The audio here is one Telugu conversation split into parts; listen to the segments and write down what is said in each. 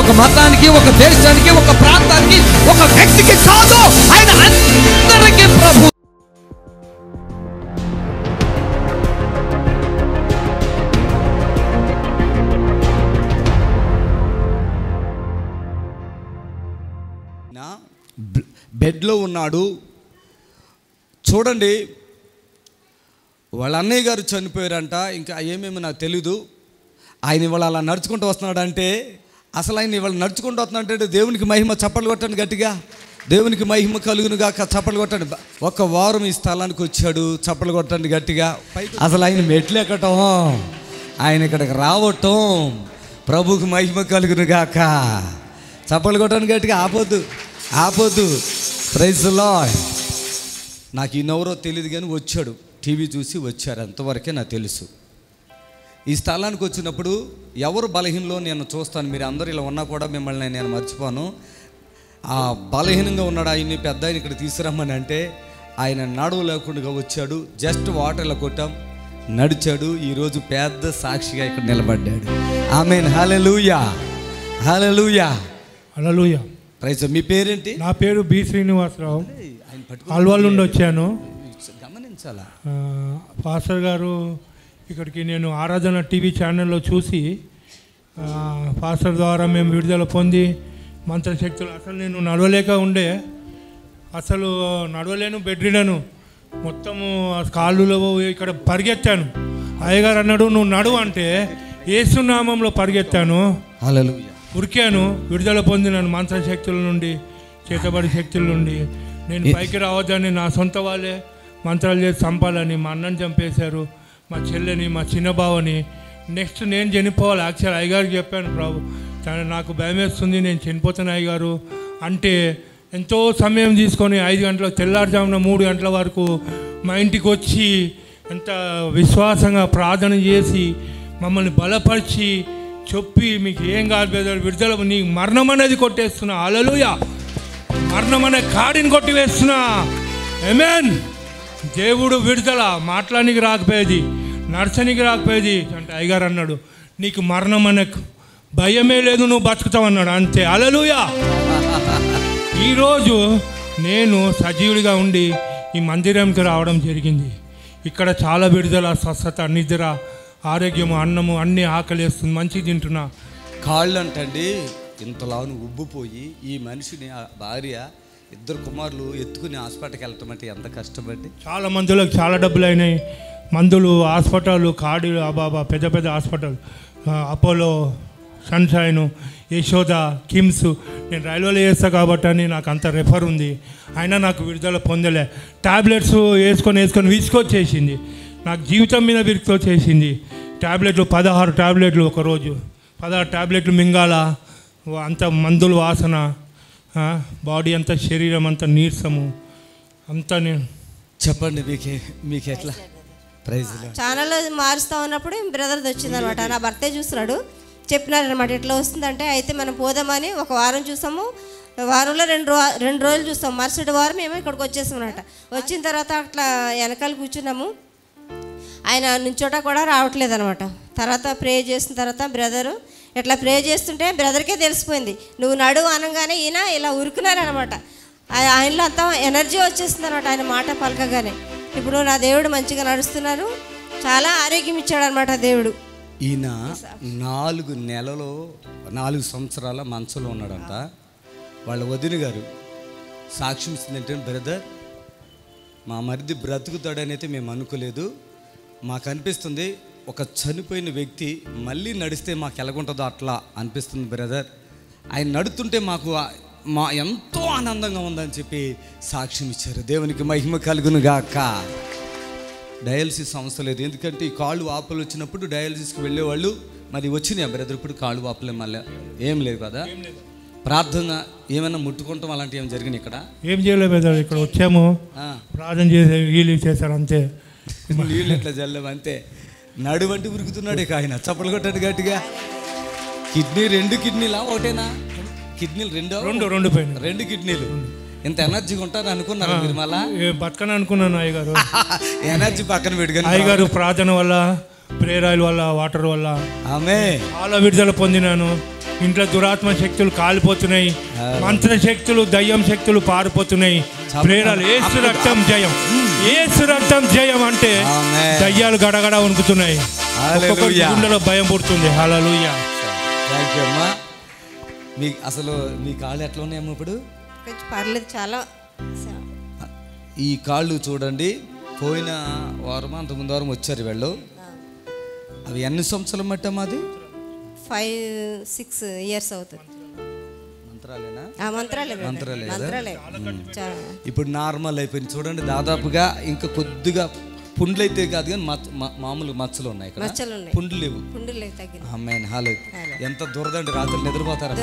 ఒక మతానికి, ఒక దేశానికి, ఒక ప్రాంతానికి, ఒక వ్యక్తికి కాదు, ఆయన అందరికీ ప్రభు. బెడ్లో ఉన్నాడు. చూడండి, వాళ్ళ అన్నయ్య గారు చనిపోయారంట. ఇంకా ఏమేమి నాకు తెలీదు. ఆయన ఇవాళ అలా నడుచుకుంటూ వస్తున్నాడంటే, అసలు ఆయన ఇవాళ నడుచుకుంటూ వస్తున్నాడంటే దేవునికి మహిమ. చప్పట్లు కొట్టండి గట్టిగా. దేవునికి మహిమ కలుగునుగా. చప్పట్లు కొట్టండి. ఒక వారం ఈ స్థలానికి వచ్చాడు. చప్పట్లు కొట్టండి గట్టిగా. అసలు ఆయన మెట్లు ఎక్కటం, ఆయన ఇక్కడికి రావటం, ప్రభుకి మహిమ కలుగునుగాక. చప్పట్లు కొట్టండి గట్టిగా. ఆపొద్దు. Praise the lord. నాకు ఈయనెవరో తెలియదు కానీ వచ్చాడు. టీవీ చూసి వచ్చారు, అంతవరకే నాకు తెలుసు. ఈ స్థలానికి వచ్చినప్పుడు ఎవరు బలహీనలో నేను చూస్తాను. మీరు అందరూ ఇలా ఉన్నా కూడా మిమ్మల్ని నేను మర్చిపోను. ఆ బలహీనంగా ఉన్నాడు, ఆయన్ని పెద్ద ఆయన ఇక్కడ తీసుకురమ్మని అంటే ఆయన నడువు లేకుండా వచ్చాడు. జస్ట్ వాటర్లో కొట్టాం, నడిచాడు. ఈరోజు పెద్ద సాక్షిగా ఇక్కడ నిలబడ్డాడు. ఆమేన్. హల్లెలూయా, హల్లెలూయా, హల్లెలూయా. ప్రైజ్. మీ పేరేంటి? నా పేరు బి శ్రీనివాసరావు. అల్వాల్ నుండి వచ్చాను. గమనించాలా పాస్టర్ గారు ఇక్కడికి నేను ఆరాధన టీవీ ఛానల్లో చూసి పాస్టర్ ద్వారా మేము విడుదల పొంది మంత్రశక్తులు. అసలు నేను నడవలేను, బెడ్ రిడను, మొత్తము కాళ్ళులో ఇక్కడ పరిగెత్తాను. అయ్యగారు అన్నాడు నువ్వు నడువు అంటే యేసు నామంలో పరిగెత్తాను. హల్లెలూయా. ఉరికాను, విడుదల పొందినాను మంత్రశక్తుల నుండి, చేతబడి శక్తుల నుండి. నేను పైకి రావద్దని నా సొంత వాళ్ళే మంత్రాలు చేసి చంపాలని మా అన్నని చంపేశారు, మా చెల్లెని, మా చిన్న బావని. నెక్స్ట్ నేను చనిపోవాలి. యాక్చువల్ అయ్యగారికి చెప్పాను, ప్రభు నాకు భయం వేస్తుంది, నేను చనిపోతాను అయ్యగారు అంటే. ఎంతో సమయం తీసుకొని 5 గంటల తెల్లారుజామున 3 గంటల వరకు మా ఇంటికి వచ్చి ఎంత విశ్వాసంగా ప్రార్థన చేసి మమ్మల్ని బలపరిచి చెప్పి మీకు ఏం కాదు బెదర్, విడుదల, నీ మరణం అనేది కొట్టేస్తున్నా. హల్లెలూయా. మరణం అనే కాడిని కొట్టివేస్తున్నా. ఆమేన్. దేవుడు విడుదల. మాట్లాడానికి రాకపోయేది, నడచనికి రాకపోయేది అంటే అయ్యగారు అన్నాడు నీకు మరణం అనే భయమే లేదు, నువ్వు బతుకుతావు అన్నాడు. అంతే. హల్లెలూయా. ఈరోజు నేను సజీవుడిగా ఉండి ఈ మందిరంకి రావడం జరిగింది. ఇక్కడ చాలా విడుదల, స్వస్థత, నిద్ర, ఆరోగ్యము, అన్నము అన్నీ ఆకలిస్తుంది, మంచిగా తింటున్నా. కాళ్ళు అంటండి ఇంతలాను ఉబ్బిపోయి ఈ మనిషిని భార్య 2 కుమారులు ఎత్తుకుని హాస్పిటల్కి వెళ్ళటం అంటే ఎంత కష్టపడి. చాలా మందులకు చాలా డబ్బులు అయినాయి. మందులు, హాస్పిటల్, కార్డు, అబాబా, పెద్ద పెద్ద హాస్పిటల్, అపోలో, సన్షైను, యశోద, కిమ్స్. నేను రైల్వేలో చేస్తా కాబట్టి అని నాకు అంత రెఫర్ ఉంది. అయినా నాకు విడుదల పొందలే. ట్యాబ్లెట్స్ వేసుకొని విసుకొచ్చేసింది. నాకు జీవితం మీద విసుకొచ్చేసింది. ట్యాబ్లెట్లు 16 ట్యాబ్లెట్లు ఒకరోజు, 16 ట్యాబ్లెట్లు మింగాల. అంత మందుల వాసన, బాడీ అంతా, శరీరం అంతా నీరసము అంతా. నేను చెప్పండి మీకు ఎట్లా? ప్రైజ్. ఛానల్ మారుస్తూ ఉన్నప్పుడు బ్రదర్ది వచ్చిందనమాట. నా భర్తే చూస్తున్నాడు, చెప్పినారనమాట ఎట్లా వస్తుందంటే. అయితే మనం పోదామని ఒక వారం చూసాము. వారంలో 2 రోజులు చూస్తాం. మరుసటి వారం మేము ఇక్కడికి వచ్చేసాం అనమాట. వచ్చిన తర్వాత అట్లా వెనకాల కూర్చున్నాము. ఆయన నుంచోట కూడా రావట్లేదు అనమాట. తర్వాత ప్రే చేసిన తర్వాత బ్రదరు ఇట్లా ప్రే చేస్తుంటే బ్రదర్కే తెలిసిపోయింది. నువ్వు నడువు అనగానే ఈయన ఇలా ఉరుకున్నారనమాట. ఆయనలో అంతా ఎనర్జీ వచ్చేస్తుంది అనమాట ఆయన మాట పలకగానే. ఇప్పుడు నా దేవుడు మంచిగా నడుస్తున్నారు, చాలా ఆరోగ్యం ఇచ్చాడనమాట దేవుడు. ఈయన 4 నెలలు 4 సంవత్సరాల మంచంలో ఉన్నాడంట. వాళ్ళ వదిన గారు సాక్ష్యం ఇస్తుందంటే బ్రదర్ మా మరిది బ్రతుకుతాడని అయితే మేము అనుకోలేదు. మాకు అనిపిస్తుంది ఒక చనిపోయిన వ్యక్తి మళ్ళీ నడిస్తే మాకు ఎలాగుంటుందో అట్లా అనిపిస్తుంది బ్రదర్. ఆయన నడుతుంటే మాకు ఎంతో ఆనందంగా ఉందని చెప్పి సాక్ష్యం ఇచ్చారు. దేవునికి మహిమ కలుగును గాక. డయాలసిస్ అవసరం లేదు, ఎందుకంటే ఈ కాళ్ళు వాపులు వచ్చినప్పుడు డయాలసిస్కి వెళ్ళేవాళ్ళు. మరి వచ్చినాయి బ్రదర్ ఇప్పుడు కాళ్ళు వాపులే? మళ్ళీ ఏం లేదు కదా. ప్రార్థన ఏమైనా ముట్టుకుంటాం అలాంటివి ఏమైనా జరిగినాయి ఇక్కడ? ఏం చేయలేదు బ్రదర్. ఇక్కడ వచ్చాము, ప్రార్థన చేసే వీళ్ళు చేశారు అంతే. నీళ్ళు ఎట్లా చల్లేము అంతే. నడువంటి ఉరుకుతున్నాడు ఇక ఆయన. చప్పలు కొట్టాడు గట్టిగా. కిడ్నీ 2 కిడ్నీలా ఒకటేనా? కిడ్నీలు 2 పైన 2 కిడ్నీలు. ఇంత ఎనర్జీగా ఉంటారు అనుకున్నారు మీరు? మళ్ళా బతకని అనుకున్నాను అయ్యగారు. ఎనర్జీ పక్కన పెట్టుకుని అయ్యగారు ప్రార్థన వల్ల, ప్రేరాయిల్ వల్ల, వాటర్ వల్ల ఆమె చాలా విడుదల పొందినాను. ఇంట్లో దురాత్మ శక్తులు కాలిపోతున్నాయి, మంత్ర శక్తులు, దయ్యం శక్తులు పారిపోతున్నాయి. ప్రేరాలు యేసు రక్తం జయం, యేసు రక్తం జయం అంటే దయ్యాలు గడగడ వణుకుతున్నాయి, ఒక్కొక్కరి గుండెలో భయం పుడుతుంది. హల్లెలూయా. థ్యాంక్ యూ అమ్మా. అసలు మీ కాళ్ళు ఎట్లా ఉన్నాయమ్మా ఇప్పుడు? పర్లేదు, చాలా. ఈ కాళ్ళు చూడండి, పోయిన వారం అంతకుముందు వారం వచ్చారు వీళ్ళు. అవి ఎన్ని సంవత్సరాలు మట్టి అమ్మా? అది 5-6 years అవుతుంది. మంత్రాలే. ఇప్పుడు నార్మల్ అయిపోయింది చూడండి. దాదాపుగా ఇంకా కొద్దిగా పుండ్లు అయితే కాదు కానీ మామూలు మచ్చలు ఉన్నాయి. పుండ్లు లేవు. ఆమేన్. హల్లెలూయా. ఎంత దురదండి, రాత్రి నిద్రపోతారా?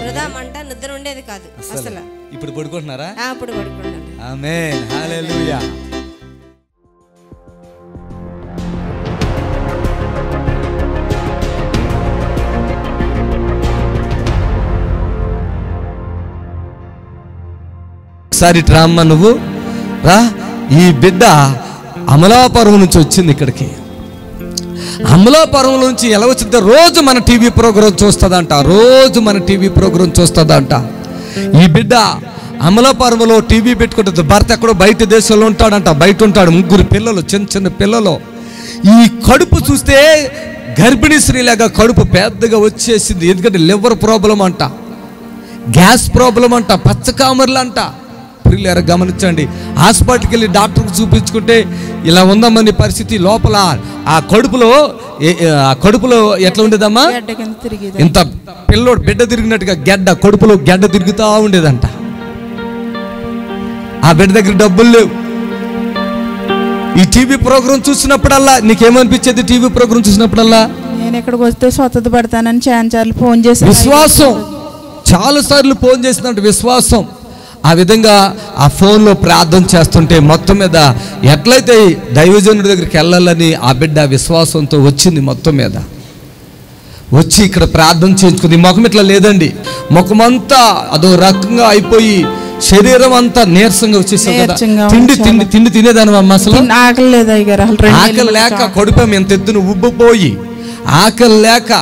నిద్ర ఉండేది కాదు అసలు. ఇప్పుడు పడుకుంటున్నారా? ఇప్పుడు పడుకుంటున్నాను. ఆమేన్. హల్లెలూయా. ఒకసారి రామ్మ, నువ్వు రా. ఈ బిడ్డ అమలాపురం నుంచి వచ్చింది ఇక్కడికి. అమలాపురం నుంచి ఎలా వచ్చిందో రోజు మన టీవీ ప్రోగ్రాం చూస్తుందంట, రోజు మన టీవీ ప్రోగ్రాం చూస్తుందంట. ఈ బిడ్డ అమలాపురంలో టీవీ పెట్టుకుంటుంది. భర్త ఎక్కడో బయట దేశంలో ఉంటాడంట, బయట ఉంటాడు. 3 పిల్లలు, చిన్న చిన్న పిల్లలు. ఈ కడుపు చూస్తే గర్భిణీ స్త్రీలాగా కడుపు పెద్దగా వచ్చేసింది. ఎందుకంటే లివర్ ప్రాబ్లం అంట, గ్యాస్ ప్రాబ్లం అంట, పచ్చకామర్లు అంట. ప్రియులారా గమనించండి, హాస్పిటల్కి వెళ్ళి డాక్టర్కి చూపించుకుంటే ఇలా ఉందమ్మని పరిస్థితి. లోపల ఆ కడుపులో ఎట్లా ఉండేదమ్మా? ఇంత పిల్లోడు బిడ్డ తిరిగినట్టుగా గెడ్డ, కడుపులో గెడ్డ తిరుగుతూ ఉండేదంట. ఆ బిడ్డ దగ్గర డబ్బులు లేవు. ఈ టీవీ ప్రోగ్రాం చూసినప్పుడల్లా నీకేమనిపించేది? టీవీ ప్రోగ్రాం చూసినప్పుడల్లా నేను ఎక్కడికి వస్తే స్వస్థత పడతానని చాలాసార్లు ఫోన్ చేసి, విశ్వాసం చాలా సార్లు ఫోన్ చేసినట్టు విశ్వాసం. ఆ విధంగా ఆ ఫోన్లో ప్రార్థన చేస్తుంటే మొత్తం మీద ఎట్లయితే దైవజనుడి దగ్గరికి వెళ్ళాలని ఆ బిడ్డ విశ్వాసంతో వచ్చింది. మొత్తం మీద వచ్చి ఇక్కడ ప్రార్థన చేయించుకుంది. ముఖం ఇట్లా లేదండి, ముఖమంతా అదో రకంగా అయిపోయి శరీరం అంతా నీరసంగా వచ్చేసాం కదా. తిండి తినేదాని అమ్మ అసలు ఆకలి లేదు. ఆకలి లేక కడుపు ఎంత ఎత్తున ఉబ్బిపోయి ఆకలి లేక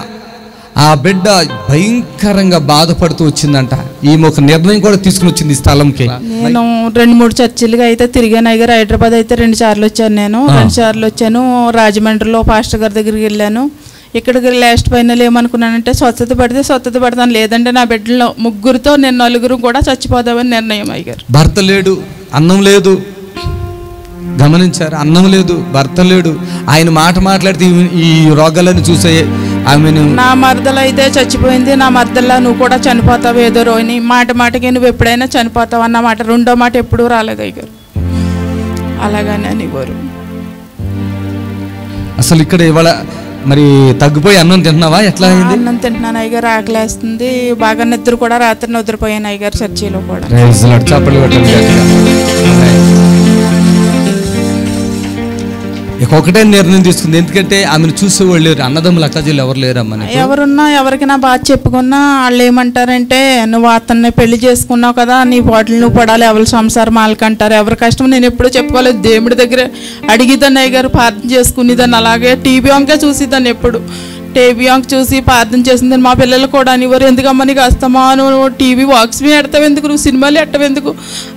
ఆ బిడ్డ భయంకరంగా బాధపడుతూ వచ్చిందంట. ఈమె ఒక నిర్ణయం కూడా తీసుకుని వచ్చింది ఈ స్థలంకి. నేను 2-3 చర్చిలుగా అయితే తిరిగాను అయ్యారు. హైదరాబాద్ అయితే 2 సార్లు వచ్చాను. నేను 2 సార్లు వచ్చాను. రాజమండ్రిలో పాస్టర్ గారి దగ్గరికి వెళ్ళాను. ఇక్కడికి లాస్ట్ ఫైనల్ ఏమనుకున్నానంటే స్వచ్ఛత పడతాను, లేదంటే నా బిడ్డలో 3 నేను 4 కూడా చచ్చిపోదామని నిర్ణయం అయ్యారు. భర్త లేడు, అన్నం లేదు. గమనించారు? అన్నం లేదు, భర్త లేడు. ఆయన మాట్లాడితే ఈ రోగాలను చూసే ఆమెను, నా మరదలు అయితే చచ్చిపోయింది, నా మరదల్లా నువ్వు కూడా చనిపోతావు ఏదో రోని, మాటకి నువ్వు ఎప్పుడైనా చనిపోతావు అన్న మాట, రెండో మాట ఎప్పుడూ రాలేదు అయ్యారు. అలాగనే అనేవారు. అసలు ఇక్కడ ఇవాళ మరి తగ్గిపోయి అన్నం తింటున్నావా? ఎట్లా అయింది? అన్నం తింటున్నాను అయ్యారు. ఆకలేస్తుంది బాగా. నిద్ర కూడా రాత్రి నిద్రపోయాను అయ్యారు చర్చిలో కూడా. ఒకటే నిర్ణయం తీసుకుంది. ఎందుకంటే ఆమెను చూసేవాళ్ళు లేరు, అన్నదమ్ములు అక్కజీలు ఎవరు లేరమ్మని. ఎవరున్నా ఎవరికి నా బాధ చెప్పుకున్నా వాళ్ళు ఏమంటారంటే, నువ్వు అతన్ని పెళ్లి చేసుకున్నావు కదా, నీ పాటలు నువ్వు పడాలి, ఎవరి సంసారం వాళ్ళకంటారు. ఎవరి కష్టం నేను ఎప్పుడూ చెప్పుకోలేదు. దేవుడి దగ్గర అడిగిదాన్ని అయ్యారు, ప్రార్థన చేసుకునేదాన్ని. అలాగే టీవీ వంకే చూసేదాన్ని. ఎప్పుడు టీవీ వంక చూసి ప్రార్థన చేసిందని మా పిల్లలు కూడా అనేవారు, ఎందుకమ్మా నీకు వస్తామా, నువ్వు టీవీ వాక్స్ మీద ఎడతావెందుకు, నువ్వు సినిమాలు ఎట్టవెందుకు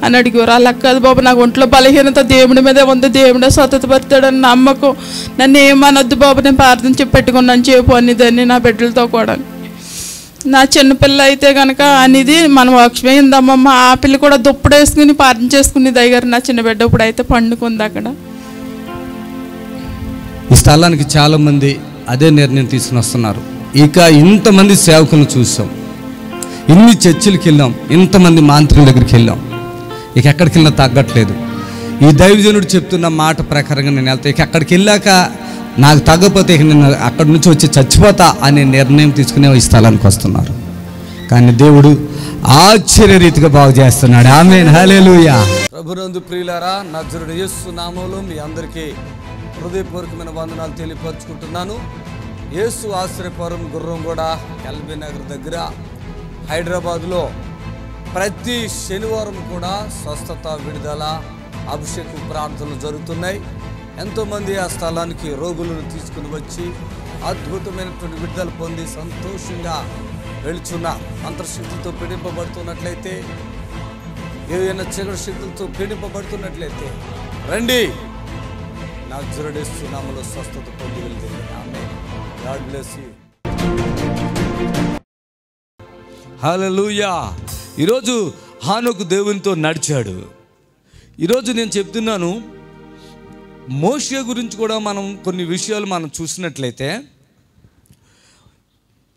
అని అడిగేవారు. అలా కాదు బాబు, నాకు ఒంట్లో బలహీనత దేవుడి మీదే ఉంది, దేవుడే స్వతపడతాడని నమ్మకం, నన్ను ఏమనొద్దు బాబు, నేను ప్రార్థన చెప్పి పెట్టుకున్నాను చెప్పు అనేదాన్ని నా బిడ్డలతో కూడా. నా చిన్నపిల్ల అయితే కనుక అనేది మన వాక్స్ మీద ఉందమ్మమ్మ, ఆ పిల్ల కూడా దుప్పుడు వేసుకుని ప్రార్థన చేసుకునేది అయ్యారు. నా చిన్న బిడ్డ ఇప్పుడు అయితే పండుకుంది అక్కడ. ఈ స్థలానికి చాలామంది అదే నిర్ణయం తీసుకుని వస్తున్నారు. ఇక ఇంతమంది సేవకులను చూసాం, ఇన్ని చర్చిలకు వెళ్ళాం, ఇంతమంది మాంత్రుల దగ్గరికి వెళ్ళాం, ఇక ఎక్కడికి వెళ్ళినా తగ్గట్లేదు. ఈ దైవజనుడు చెప్తున్న మాట ప్రకారంగా నేను వెళ్తా. ఇక అక్కడికి వెళ్ళాక నాకు తగ్గపోతే ఇక నేను అక్కడి నుంచి వచ్చి చచ్చిపోతా అనే నిర్ణయం తీసుకునే ఈ స్థలానికి వస్తున్నారు. కానీ దేవుడు ఆశ్చర్యరీతిగా బాగు చేస్తున్నాడు. ఆమేన్. హల్లెలూయా. ప్రభునందు ప్రియులారా, నజరుడు యేసు నామములో మీ అందరికీ హృదయపూర్వకమైన వందనాలు తెలియపరుచుకుంటున్నాను. యేసు ఆశ్రయపురం గుర్రంగూడ ఎల్బీ నగర్ దగ్గర హైదరాబాద్లో ప్రతి శనివారం కూడా స్వస్థత, విడుదల, అభిషేకం ప్రార్థనలు జరుగుతున్నాయి. ఎంతోమంది ఆ స్థలానికి రోగులను తీసుకుని వచ్చి అద్భుతమైనటువంటి విడుదల పొంది సంతోషంగా వెళుచున్న అంతర్శక్తులతో పీడింపబడుతున్నట్లయితే, ఏదైనా చీకటి శక్తులతో పీడింపబడుతున్నట్లయితే రండి, నజరేయుడేసు నామములో స్వస్థత పొంది వెళ్తుంది. Amen. God bless you. Hallelujah. ఈరోజు హానోకు దేవునితో నడిచాడు. ఈరోజు నేను చెప్తున్నాను, మోషే గురించి కూడా మనం కొన్ని విషయాలు మనం చూసినట్లయితే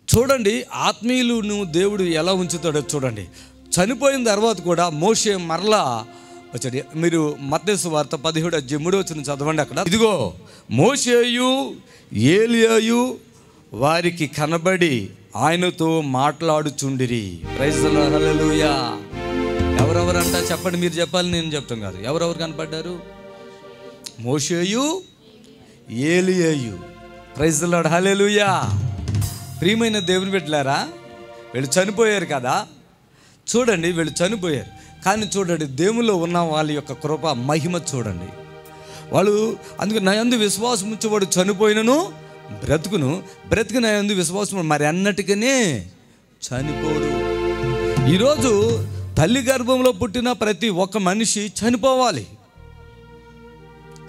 చూడండి, ఆత్మీయులను దేవుడు ఎలా ఉంచుతాడో చూడండి. చనిపోయిన తర్వాత కూడా మోషే మరలా వచ్చాడు. మీరు మత్తయి సువార్త 17:3 చదవండి. అక్కడ ఇదిగో మోషేయు ఏలియాయు వారికి కనబడి ఆయనతో మాట్లాడుచుండిరి. Praise the lord. హల్లెలూయా. ఎవరెవరంట చెప్పండి, మీరు చెప్పాలి, నేను చెప్తాం కాదు. ఎవరెవరు కనపడ్డారు? మోషేయు ఏలియాయు. Praise the lord. హల్లెలూయా. ప్రియమైన దేవుని బిడ్డలారా, వీళ్ళు చనిపోయారు కదా, చూడండి, వీళ్ళు చనిపోయారు. కానీ చూడండి, దేవుల్లో ఉన్న వాళ్ళ యొక్క కృప మహిమ చూడండి. వాళ్ళు అందుకు నా యందు విశ్వాసం ఉంచేవాడు చనిపోయినను బ్రతుకును, బ్రతుకు నా యందు విశ్వాసం మరి అన్నట్టుగానే చనిపోడు. ఈరోజు తల్లి గర్భంలో పుట్టిన ప్రతి ఒక్క మనిషి చనిపోవాలి,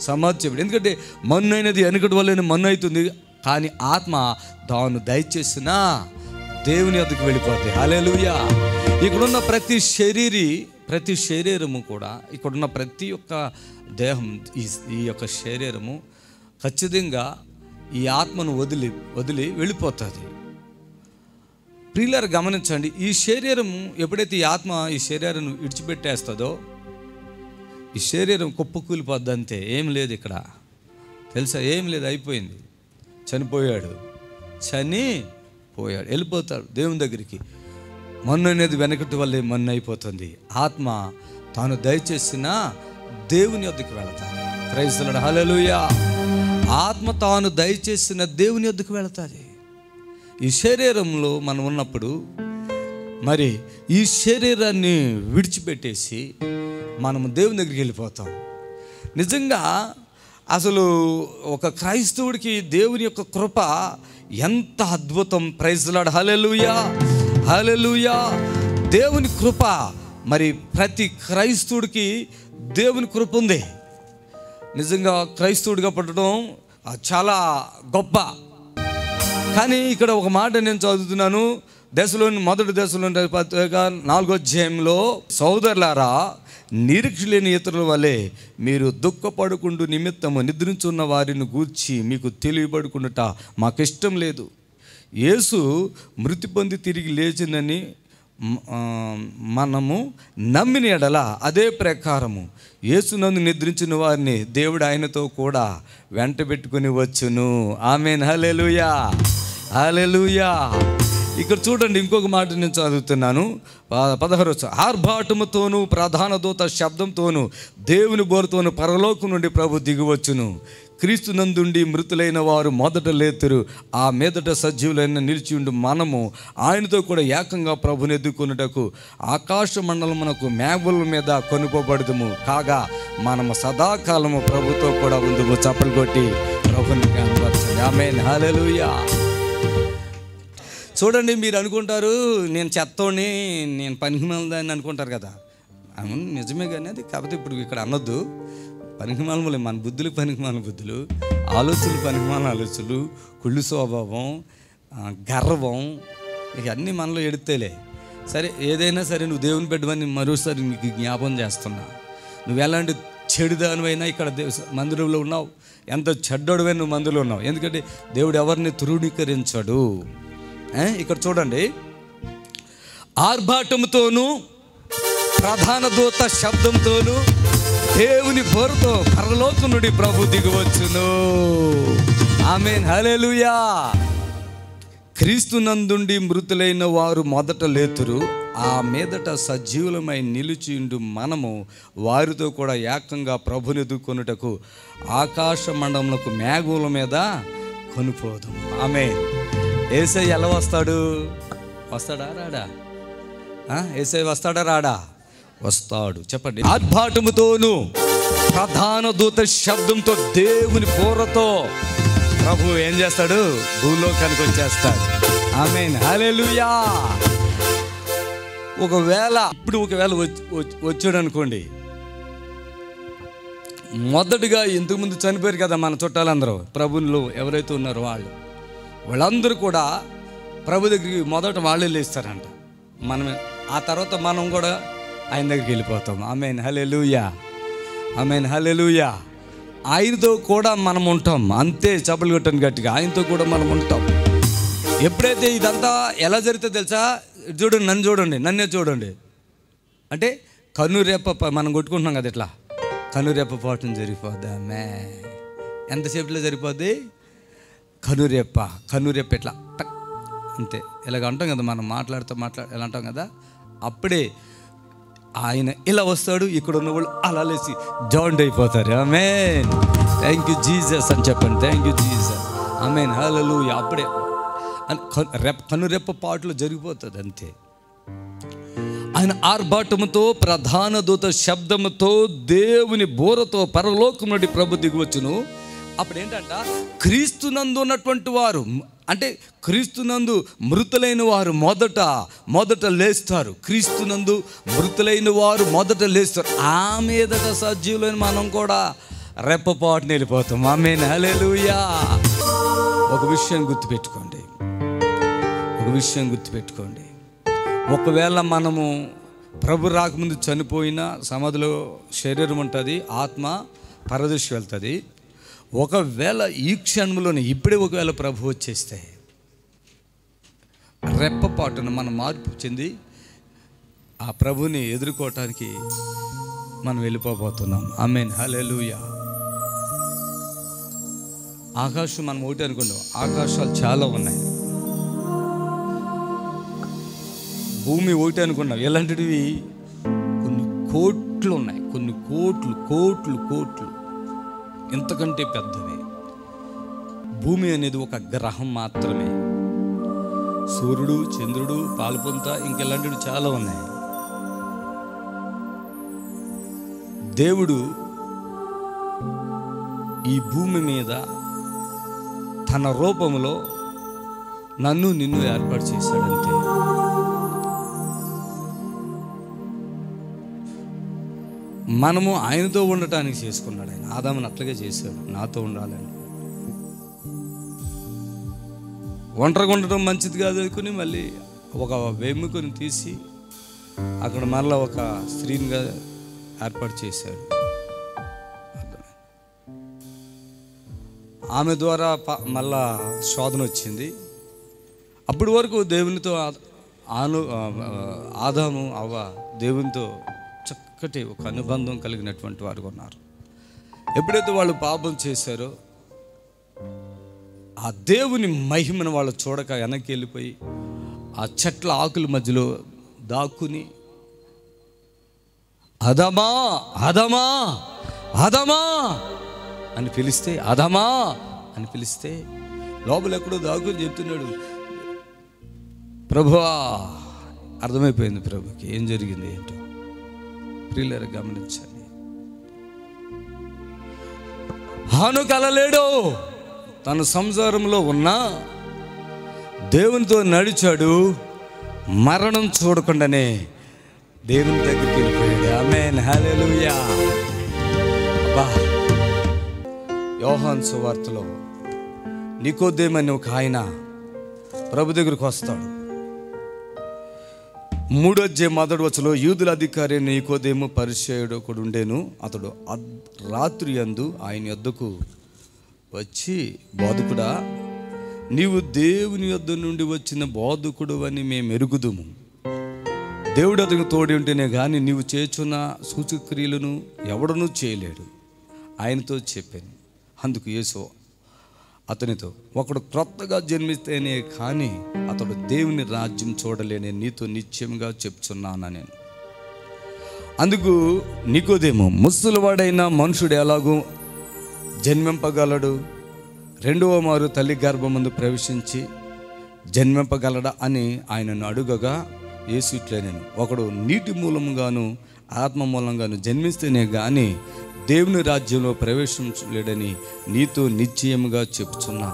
సమాధి చేయబడి. ఎందుకంటే మన్ను అయినది వెనుకటి వల్లనే మన్ను అవుతుంది, కానీ ఆత్మ తాను దయచేసిన దేవుని వద్దకు వెళ్ళిపోతుంది. హల్లెలూయా. ఇక్కడున్న ప్రతి శరీరము కూడా, ఇక్కడున్న ప్రతి ఒక్క దేహం, ఈ యొక్క శరీరము ఖచ్చితంగా ఈ ఆత్మను వదిలి వెళ్ళిపోతుంది. ప్రియులారా గమనించండి, ఈ శరీరం ఎప్పుడైతే ఈ ఆత్మ ఈ శరీరాన్ని విడిచిపెట్టేస్తుందో ఈ శరీరం కుప్పకూలిపోద్ది, అంతే. ఏం లేదు ఇక్కడ, తెలుసా? ఏం లేదు, అయిపోయింది. చనిపోయాడు, వెళ్ళిపోతాడు దేవుని దగ్గరికి. మన్ను అనేది వెనకటి వల్లే మన్ను అయిపోతుంది. ఆత్మ తాను దయచేసిన దేవుని వద్దకు వెళతాడు. Praise the lord. హల్లెలూయా. ఆత్మ తాను దయచేసిన దేవుని వద్దకు వెళతాది. ఈ శరీరంలో మనం ఉన్నప్పుడు మరి ఈ శరీరాన్ని విడిచిపెట్టేసి మనము దేవుని దగ్గరికి వెళ్ళిపోతాం. నిజంగా అసలు ఒక క్రైస్తవుడికి దేవుని యొక్క కృప ఎంత అద్భుతం. Praise the lord. Hallelujah. Hallelujah. దేవుని కృప, మరి ప్రతి క్రైస్తవుడికి దేవుని కృప ఉంది. నిజంగా క్రైస్తవుడిగా పుట్టడం చాలా గొప్ప. కానీ ఇక్కడ ఒక మాట నేను చదువుతున్నాను, మొదటి దశలోని 4వ అధ్యాయంలో, సోదరులారా, నిరీక్ష లేని ఇతరుల వలె మీరు దుఃఖపడుకుంటూ నిమిత్తము నిద్రించున్న వారిని గూర్చి మీకు తెలియబడుకుంటుట మాకు ఇష్టం లేదు. యేసు మృతి పొంది తిరిగి లేచిందని మనము నమ్మిన ఎడల అదే ప్రకారము యేసునందు నిద్రించిన వారిని దేవుడు ఆయనతో కూడా వెంట పెట్టుకుని వచ్చును. ఆమేన్. హల్లెలూయా. హల్లెలూయా. ఇక్కడ చూడండి, ఇంకొక మాట నేను చదువుతున్నాను. 16 ఆర్భాటముతోనూ ప్రధాన దూత శబ్దంతోనూ దేవుని బోరుతోనూ పరలోకం నుండి ప్రభు దిగివచ్చును. క్రీస్తు నందుండి మృతులైన వారు మొదట లేతురు, ఆ మీదట సజీవులైన నిలిచి ఉండి మనము ఆయనతో కూడా ఏకంగా ప్రభుని ఎదుర్కొనుటకు ఆకాశ మండలమునకు మేఘముల మీద కొనుకోబడదుము. కాగా మనము సదాకాలము ప్రభుతో కూడా ఉందుము. చప్పలు కొట్టి ప్రభుని కనపరచండి. ఆమేన్. హల్లెలూయా. చూడండి, మీరు అనుకుంటారు నేను చెత్తోని, నేను పనికిమాలని అనుకుంటారు కదా. అవును, నిజమే. కానీ అది కాకపోతే ఇప్పుడు ఇక్కడ అనొద్దు. పనికిమాలములే మన బుద్ధులు, పనికిమాల బుద్ధులు, ఆలోచనలు, పనికిమాల ఆలోచనలు, కుళ్ళు స్వభావం, గర్వం, ఇవన్నీ మనలో ఎడితేలే. సరే, ఏదైనా సరే నువ్వు దేవుని బిడ్డవని మరోసారి నీకు జ్ఞాపం చేస్తున్నా. నువ్వు ఎలాంటి చెడుదానివైనా ఇక్కడ మందిరంలో ఉన్నావు, ఎంత చెడ్డోడువైనా నువ్వు మందిరంలో ఉన్నావు. ఎందుకంటే దేవుడు ఎవరిని తృణీకరించడు. ఇక్కడ చూడండి, ఆర్భాటముతోనూ ప్రధాన దూత శబ్దంతోనూ దేవుని బోరుతో పరలోకం నుండి ప్రభు దిగివచ్చును. ఆమేన్. హల్లెలూయా. క్రీస్తు నందుండి మృతులైన వారు మొదట లేతురు, ఆ మీదట సజీవులమై నిలిచిండు మనము వారితో కూడా ఏకంగా ప్రభుని ఎదుర్కొనుటకు ఆకాశ మండలమునకు మేఘముల మీద కొనిపోదు. ఆమేన్. యేసయ్య ఎలా వస్తాడు? వస్తాడా రాడా? యేసయ్య వస్తాడా రాడా? వస్తాడు. చెప్పండి. ఆర్భాటముతోను ప్రధాన దూత శబ్దంతో దేవుని బోరతో ప్రభు ఏం చేస్తాడు? భూలోకానికి వచ్చేస్తాడు. ఆమేన్, హల్లెలూయా. ఒకవేళ వచ్చాడు అనుకోండి, మొదటిగా ఇంతకుముందు చనిపోయారు కదా మన చుట్టాలందరూ, ప్రభువులు ఎవరైతే ఉన్నారో వాళ్ళందరూ కూడా ప్రభు దగ్గరికి మొదట వాళ్ళే లేస్తారంట. మనమే ఆ తర్వాత మనం కూడా ఆయన దగ్గరికి వెళ్ళిపోతాం. ఆమేన్, హల్లెలూయా, ఆమేన్, హల్లెలూయా. ఆయనతో కూడా మనం ఉంటాం. అంతే, చప్పలు కొట్టని గట్టిగా, ఆయనతో కూడా మనం ఉంటాం. ఎప్పుడైతే ఇదంతా ఎలా జరుగుతుందో తెలుసా? చూడండి, నన్నే చూడండి. అంటే కన్నురేప మనం కొట్టుకుంటున్నాం కదా, ఇట్లా కన్నురేప పాటం జరిగిపోద్ది. ఆమె ఎంతసేపులో సరిపోద్ది? కన్నురేప ఇట్లా టక్ అంతే. ఇలాగ అంటాం కదా మనం, ఎలా అంటాం కదా, అప్పుడే ఆయన ఇలా వస్తాడు, ఇక్కడ ఉన్న వాళ్ళు అలా లేచి జాయింట్ అయిపోతారు. ఆమేన్, థ్యాంక్ యూ జీసస్ అని చెప్పండి. థ్యాంక్ యూ జీసస్, ఆమేన్, హల్లెలూయా. అప్పుడే కన్నురెప్ప పాటలు జరిగిపోతుంది అంతే. ఆయన ఆర్భాటముతో, ప్రధాన దూత శబ్దముతో, దేవుని బోరతో పరలోకం నుండి ప్రభు దిగువచ్చును. అప్పుడు ఏంటంట, క్రీస్తునందు ఉన్నటువంటి వారు, అంటే క్రీస్తునందు మృతులైన వారు మొదట లేస్తారు. క్రీస్తునందు మృతులైన వారు మొదట లేస్తారు. ఆ మీదట సజీవులైన మనం కూడా రెప్పపాటుని వెళ్ళిపోతాం. ఆమేన్, హల్లెలూయా. ఒక విషయం గుర్తుపెట్టుకోండి, ఒకవేళ మనము ప్రభు రాకముందు చనిపోయినా సమాధిలో శరీరం ఉంటుంది, ఆత్మ పరదేశం వెళ్తుంది. ఒకవేళ ఈ క్షణంలోనే ఇప్పుడే ఒకవేళ ప్రభు వచ్చేస్తే రెప్పపాటున మనం మార్పు చెంది ఆ ప్రభుని ఎదుర్కోవటానికి మనం వెళ్ళిపోబోతున్నాం. ఆమేన్, హల్లెలూయా. ఆకాశం మనం ఒకటి అనుకున్నాం, ఆకాశాలు చాలా ఉన్నాయి. భూమి ఒకటి అనుకున్నాం, ఎలాంటివి కొన్ని కోట్లు ఉన్నాయి. కొన్ని కోట్లు ఇంతకంటే పెద్దవి. భూమి అనేది ఒక గ్రహం మాత్రమే. సూర్యుడు, చంద్రుడు, పాలపుంత, ఇంకెలాంటివి చాలా ఉన్నాయి. దేవుడు ఈ భూమి మీద తన రూపంలో నిన్ను ఏర్పాటు చేశాడంతే. మనము ఆయనతో ఉండటానికి చేసుకున్నాడు. ఆయన ఆదామును అట్లాగే చేశాడు, నాతో ఉండాలని. ఒంటరిగా ఉండటం మంచిది కాదు అనుకుని మళ్ళీ ఒక వెమ్ముకొని తీసి అక్కడ మళ్ళీ ఒక స్త్రీనిగా ఏర్పాటు చేశాడు. ఆమె ద్వారా మళ్ళా శోధన వచ్చింది. అప్పటి వరకు దేవునితో ఆదాము అవ్వ దేవునితో చక్కటి ఒక అనుబంధం కలిగినటువంటి వారు ఉన్నారు. ఎప్పుడైతే వాళ్ళు పాపం చేశారో ఆ దేవుని మహిమను వాళ్ళు చూడక వెనక్కి వెళ్ళిపోయి ఆ చెట్ల ఆకుల మధ్యలో దాక్కుని అదమా అదమా అదమా అని పిలిస్తే, అదమా అని పిలిస్తే లోపల ఎక్కడో దాక్కుని చెప్తున్నాడు, ప్రభువా. అర్థమైపోయింది ప్రభుకి ఏం జరిగింది ఏంటో. ప్రియులారా గమనించాలి, హాను కలలేడు. తన సంసారంలో ఉన్న దేవునితో నడిచాడు, మరణం చూడకుండానే దేవుని దగ్గరికి వెళ్ళిపోయాడు. ఆమేన్, హల్లెలూయా. అబ్బా, యోహాను సువార్తలో నికోదేమని ఒక ఆయన ప్రభు దగ్గరికి వస్తాడు. 3వ అధ్యాయం 1వ వచనంలో, యూదుల అధికారి నికోదేము పరిసయ్యుడు ఒకడు ఉండేను. అతడు రాత్రి యందు ఆయన యొద్దకు వచ్చి, బోధకుడా, నీవు దేవుని యొద్ద నుండి వచ్చిన బోధకుడు అని మేము ఎరుగుదుము. దేవుడు అతనికి తోడి ఉంటేనే కానీ నీవు చేస్తున్న సూచక్రియలను ఎవడనూ చేయలేడు ఆయనతో చెప్పాను. అందుకు యేసు అతనితో, ఒకడు క్రొత్తగా జన్మిస్తేనే కానీ అతడు దేవుని రాజ్యం చూడలేని నీతో నిశ్చయంగా చెప్తున్నాను నేను. అందుకు నికోదేము, ముసలివాడైన మనుషుడు ఎలాగూ జన్మింపగలడు? 2వ మారు తల్లి గర్భమందు ప్రవేశించి జన్మింపగలడా అని ఆయనను అడుగగా, యేసు ఇట్లనేను, ఒకడు నీటి మూలంగాను ఆత్మ మూలంగాను జన్మిస్తేనే కానీ దేవుని రాజ్యంలో ప్రవేశించలేడని నీతో నిశ్చయముగా చెప్తున్నా.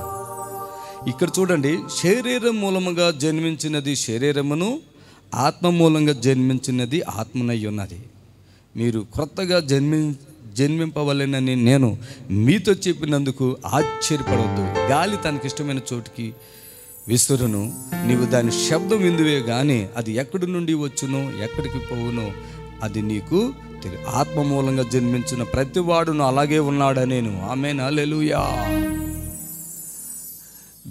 ఇక్కడ చూడండి, శరీరం మూలముగా జన్మించినది శరీరమును, ఆత్మ మూలంగా జన్మించినది ఆత్మనై ఉన్నది. మీరు క్రొత్తగా జన్మింపవలెనని నేను మీతో చెప్పినందుకు ఆశ్చర్యపడవద్దు. గాలి తనకిష్టమైన చోటుకి విసురును, నీవు దాని శబ్దం విందువే కానీ అది ఎక్కడి నుండి వచ్చునో ఎక్కడికి పోవునో అది నీకు తెలియదు. ఆత్మ మూలంగా జన్మించిన ప్రతివాడును అలాగే ఉన్నాడనేను. ఆమేన్, హల్లెలూయా.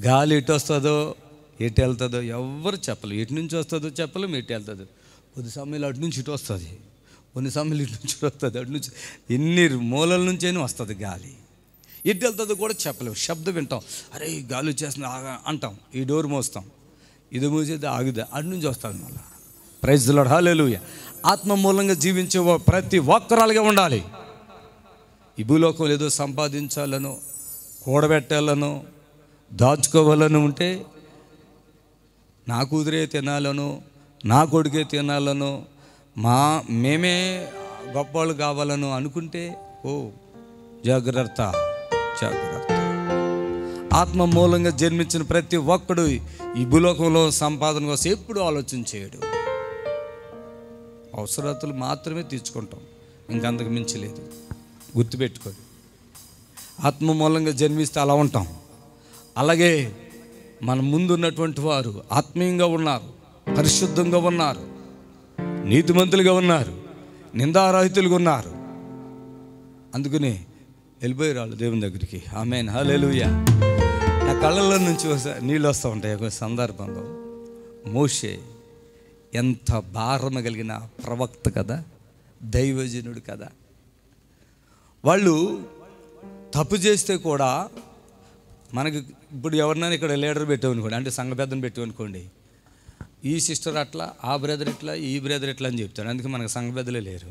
గాలి ఎటు వస్తుందో ఎటు వెళ్తుందో ఎవరు చెప్పలేం. ఎటు నుంచి వస్తుందో చెప్పలేం, ఎటు వెళ్తుందో. కొద్ది సమయంలో అటు నుంచి ఇటు వస్తుంది, కొన్ని సమయంలో ఇటు నుంచి ఇటు వస్తుంది, అటు నుంచి ఎన్ని మూలల నుంచైనా వస్తుంది గాలి. ఎటు వెళ్తుందో కూడా చెప్పలేము. శబ్దం వింటాం, అరే గాలి వచ్చేస్తుంది అంటాం, ఈ డోర్ మోస్తాం, ఇది మూసేది ఆగుదా, అటు నుంచి వస్తుంది మళ్ళీ. Praise the lord, hallelujah. ఆత్మ మూలంగా జీవించే ప్రతి ఒక్కరాలుగా ఉండాలి. ఈ భూలోకం ఏదో సంపాదించాలనో కూడబెట్టాలనో దాచుకోవాలని ఉంటే నా కూతురే తినాలనో నా కొడుకే తినాలనో మేమే గొప్పవాళ్ళు కావాలనో అనుకుంటే జాగ్రత్త జాగ్రత్త. ఆత్మ మూలంగా జన్మించిన ప్రతి ఒక్కడు ఈ భూలోకంలో సంపాదన కోసం ఎప్పుడు ఆలోచన చేయడు. అవసరతలు మాత్రమే తీర్చుకుంటాం, ఇంకంతకు మించి లేదు. గుర్తుపెట్టుకోండి, ఆత్మ మూలంగా జన్మిస్తే అలా ఉంటాం. అలాగే మన ముందున్నటువంటి వారు ఆత్మీయంగా ఉన్నారు, పరిశుద్ధంగా ఉన్నారు, నీతిమంతులుగా ఉన్నారు, నిందారహితులుగా ఉన్నారు. అందుకని వెళ్ళిపోయారు వాళ్ళు దేవుని దగ్గరికి. ఆమేన్, హల్లెలూయా. నా కళ్ళల్లో నుంచి నీళ్ళు వస్తూ ఉంటాయి. ఒక సందర్భంలో మోషే ఎంత భారమ కలిగిన ప్రవక్త కదా, దైవజనుడు కదా. వాళ్ళు తప్పు చేస్తే కూడా మనకి ఇప్పుడు ఎవరినైనా ఇక్కడ లీడర్ పెట్టామనుకోండి, అంటే సంఘ పెద్దను పెట్టామనుకోండి, ఈ సిస్టర్ అట్లా, ఆ బ్రదర్ ఇట్లా, ఈ బ్రదర్ ఇట్లా అని చెప్తాడు. అందుకే మనకు సంఘ పెద్దలే లేరు.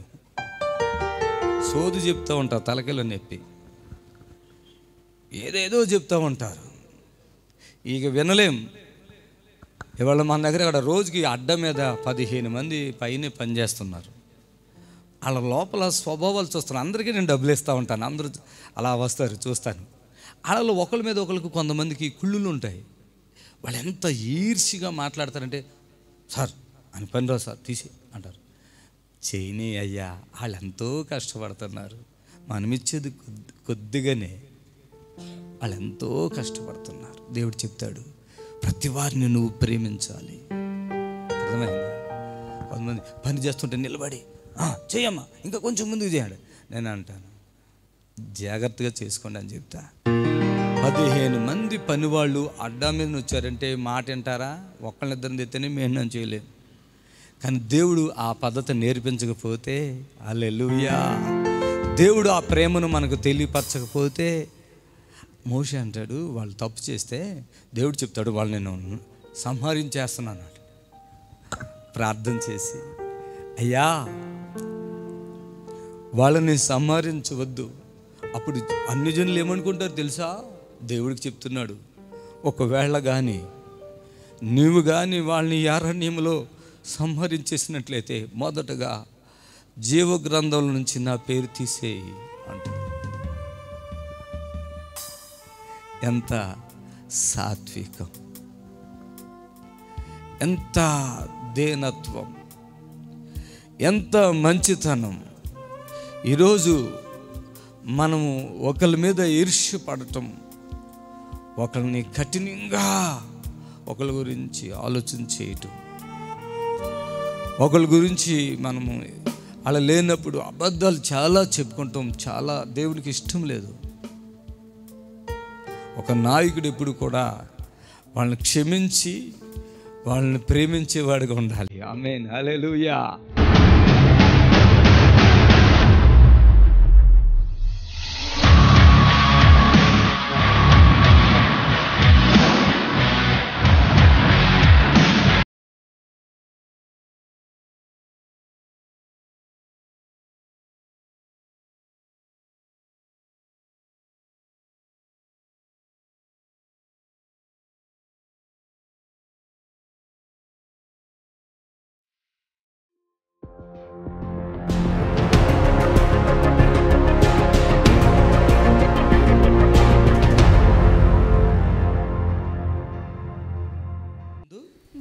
సోదు చెప్తూ ఉంటారు, తలకెళ్ళ నొప్పి, ఏదేదో చెప్తూ ఉంటారు, ఇక వినలేం. ఇవాళ మన దగ్గర అక్కడ రోజుకి అడ్డ మీద 15 మంది పైన పనిచేస్తున్నారు. వాళ్ళ లోపల స్వభావాలు చూస్తాను. అందరికీ నేను డబ్బులు ఇస్తూ ఉంటాను, అందరూ అలా వస్తారు, చూస్తాను. వాళ్ళలో ఒకరి మీద ఒకరికి కొంతమందికి కుళ్ళులు ఉంటాయి. వాళ్ళు ఎంత ఈర్షిగా మాట్లాడతారంటే, సార్ అని పని రావు సార్ తీసి అంటారు. చేయని అయ్యా, వాళ్ళు ఎంతో కష్టపడుతున్నారు, మనమిచ్చేది కొద్దిగానే, వాళ్ళు ఎంతో కష్టపడుతున్నారు. దేవుడు చెప్తాడు, ప్రతి వారిని నువ్వు ప్రేమించాలి. అర్థమైందా? కొంతమంది పని చేస్తుంటే నిలబడి చేయమ్మా ఇంకా కొంచెం ముందుకు చేయండి. నేను అంటాను, జాగ్రత్తగా చేసుకోండి అని చెప్తా. 15 మంది పనివాళ్ళు అడ్డా మీద వచ్చారంటే మాట వింటారా? ఒకళ్ళిద్దరిని తెత్తేనే మేము చేయలేము. కానీ దేవుడు ఆ పద్ధతి నేర్పించకపోతే, హల్లెలూయా, దేవుడు ఆ ప్రేమను మనకు తెలియపరచకపోతే, మోషే అంటాడు, వాళ్ళు తప్పు చేస్తే దేవుడు చెప్తాడు, వాళ్ళు నేను సంహరించేస్తున్నాను. ప్రార్థన చేసి, అయ్యా వాళ్ళని సంహరించవద్దు. అప్పుడు అన్ని జనులు ఏమనుకుంటారు తెలుసా? దేవుడికి చెప్తున్నాడు, ఒకవేళ కానీ నీవు కానీ వాళ్ళని అరణ్యంలో సంహరించేసినట్లయితే మొదటగా జీవగ్రంథంలో నుంచి నా పేరు తీసేయి అంటాడు. ఎంత సాత్వికం, ఎంత దేనత్వం, ఎంత మంచితనం. ఈరోజు మనము ఒకరి మీద ఈర్ష్య పడటం, ఒకరిని కఠినంగా ఒకరి గురించి ఆలోచన చేయటం, ఒకరి గురించి మనము అలా లేనప్పుడు అబద్ధాలు చాలా చెప్పుకుంటాం. చాలా దేవునికి ఇష్టం లేదు. ఒక నాయకుడు ఎప్పుడు కూడా వాళ్ళని క్షమించి వాళ్ళని ప్రేమించేవాడుగా ఉండాలి. ఆమేన్, హల్లెలూయా.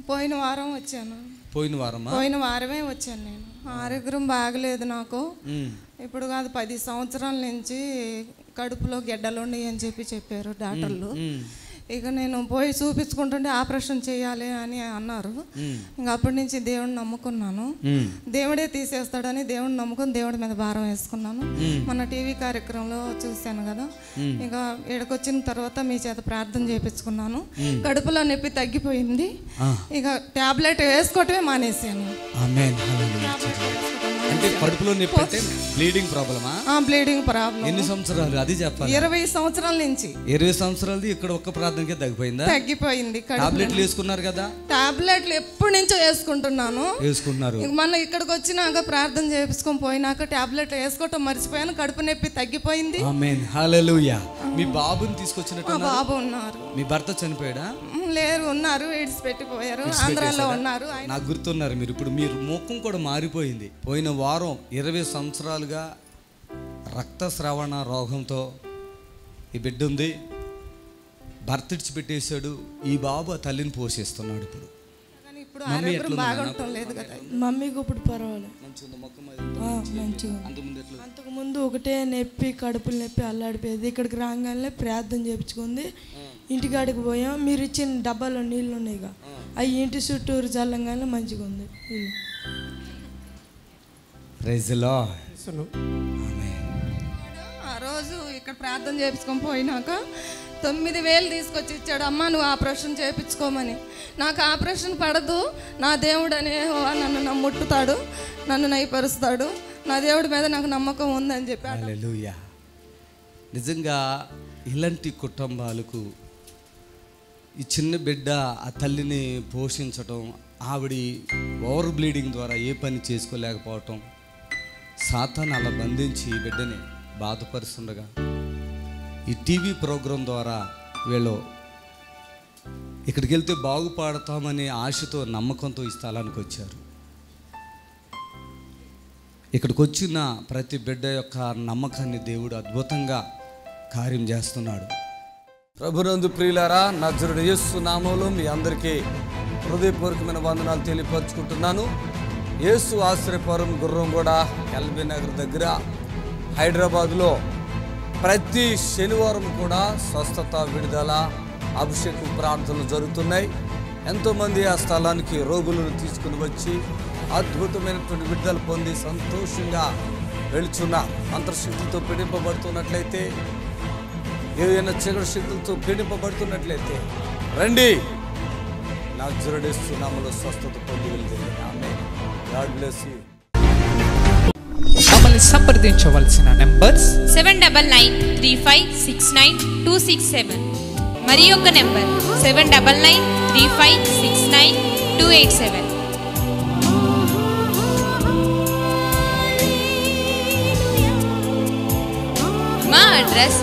పోయిన వారం వచ్చాను. పోయిన వారమా? పోయిన వారమే వచ్చాను నేను. ఆరోగ్యం బాగలేదు నాకు. ఇప్పుడు కాదు 10 సంవత్సరాల నుంచి కడుపులో గెడ్డలు ఉన్నాయి అని చెప్పారు డాక్టర్లు. ఇక నేను పోయి చూపించుకుంటుంటే ఆపరేషన్ చేయాలి అని అన్నారు. ఇంకా అప్పటి నుంచి దేవుడిని నమ్ముకున్నాను. దేవుడే తీసేస్తాడని దేవుడిని నమ్ముకుని దేవుడి మీద భారం వేసుకున్నాను. మన టీవీ కార్యక్రమంలో చూశాను కదా. ఇంకా ఇక్కడికొచ్చిన తర్వాత మీ చేత ప్రార్థన చేయించుకున్నాను. కడుపులో నొప్పి తగ్గిపోయింది. ఇక టాబ్లెట్ వేసుకోవటమే మానేసాను. అంటే కడుపులో నొప్పి అంటే బ్లీడింగ్ ప్రాబ్లమా? Bleeding problem. ఎన్ని సంవత్సరాలు అది చెప్పాలి? 20 సంవత్సరాల నుంచి. 20 సంవత్సరాలది ఇక్కడ ఒక్క ప్రార్థనకే తగ్గిపోయిందా? తగ్గిపోయింది. టాబ్లెట్లు వేసుకున్నారు కదా? టాబ్లెట్లు ఎప్పటి నుంచో వేసుకుంటున్నాను. మన ఇక్కడికి వచ్చినాక ప్రార్థన చేయించుకొని పోయినాక టాబ్లెట్లు వేసుకోవటం మర్చిపోయాను. కడుపు నొప్పి తగ్గిపోయింది. ఆమేన్, హల్లెలూయా. మీ బాబుని తీసుకొచ్చినట్టు? బాబు ఉన్నారు. మీ భర్త చనిపోయాడా? లేరు, ఉన్నారు. ఎయిడ్స్ పెట్టిపోయారు. ఆంధ్రాలో ఉన్నారు. నాకు గుర్తున్నారు మీరు. ఇప్పుడు మీరు ముఖం కూడా మారిపోయింది. పోయిన వారం 20 సంవత్సరాలుగా రక్తస్రావణ రోగంతో ఈ బిడ్డ ఉంది. భర్త ఇడిచిపెట్టేశాడు. ఈ బాబు ఆ తల్లిని పోషిస్తున్నాడు. ఇప్పుడు ఆరోగ్యం బాగుండటం లేదు కదా. మమ్మీకి ఇప్పుడు పర్వాలేదు, మంచిగా. అంతకుముందు ఒకటే నొప్పి, కడుపులు నొప్పి అల్లాడిపోయేది. ఇక్కడికి రాగానే ప్రార్థన చేయించుకుంది. ఇంటికాడికి పోయాం. మీరు ఇచ్చిన డబ్బాలో నీళ్ళు ఉన్నాయిగా, అవి ఇంటి చుట్టూరు చల్లంగానే మంచిగా ఉంది. ఆ రోజు ఇక్కడ ప్రార్థన చేయించుకొని పోయినాక 9,000 తీసుకొచ్చి ఇచ్చాడు. అమ్మ నువ్వు ఆపరేషన్ చేయించుకోమని. నాకు ఆపరేషన్ పడదు, నా దేవుడు అనే నన్ను ముట్టుతాడు, నన్ను నయపరుస్తాడు, నా దేవుడి మీద నాకు నమ్మకం ఉందని చెప్పాడు. హల్లెలూయా. నిజంగా ఇలాంటి కుటుంబాలకు ఈ చిన్న బిడ్డ ఆ తల్లిని పోషించటం, ఆవిడ ఓవర్ బ్లీడింగ్ ద్వారా ఏ పని చేసుకోలేకపోవటం, సాతాను అలా బంధించి బిడ్డని బాధపరుస్తుండగా ఈ టీవీ ప్రోగ్రాం ద్వారా వీళ్ళు ఇక్కడికి వెళ్తే బాగుపడతామనే ఆశతో నమ్మకంతో ఈ స్థలానికి వచ్చారు. ఇక్కడికి వచ్చిన ప్రతి బిడ్డ యొక్క నమ్మకాన్ని దేవుడు అద్భుతంగా కార్యం చేస్తున్నాడు. ప్రభునందు ప్రియులారా, నజరుడు యేసు నామములో మీ అందరికీ హృదయపూర్వకమైన వందనాలు తెలియపరుచుకుంటున్నాను. యేసు ఆశ్రయపురం గుర్రంగూడ ఎల్బీ నగర్ దగ్గర హైదరాబాద్లో ప్రతి శనివారం కూడా స్వస్థత, విడుదల, అభిషేకం ప్రార్థనలు జరుగుతున్నాయి. ఎంతోమంది ఆ స్థలానికి రోగులను తీసుకుని వచ్చి అద్భుతమైనటువంటి విడుదల పొంది సంతోషంగా వెళుచున్న అంతర్శక్తులతో పీడింపబడుతున్నట్లయితే, ఏదైనా చీకటి శక్తులతో పీడింపబడుతున్నట్లయితే రండి, నజరేయుడు యేసు నామములో స్వస్థత పొంది వెళ్తుంది. ఆమేన్. God bless you. మమ్మల్ని సంప్రదించవలసిన నెంబర్స్ 7993569267 మరి యొక్క నెంబర్ 7993569287. మా అడ్రస్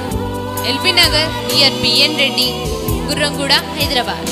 ఎల్బీ నగర్ నియర్ బిఎన్ రెడ్డి, గుర్రంగూడ, హైదరాబాద్.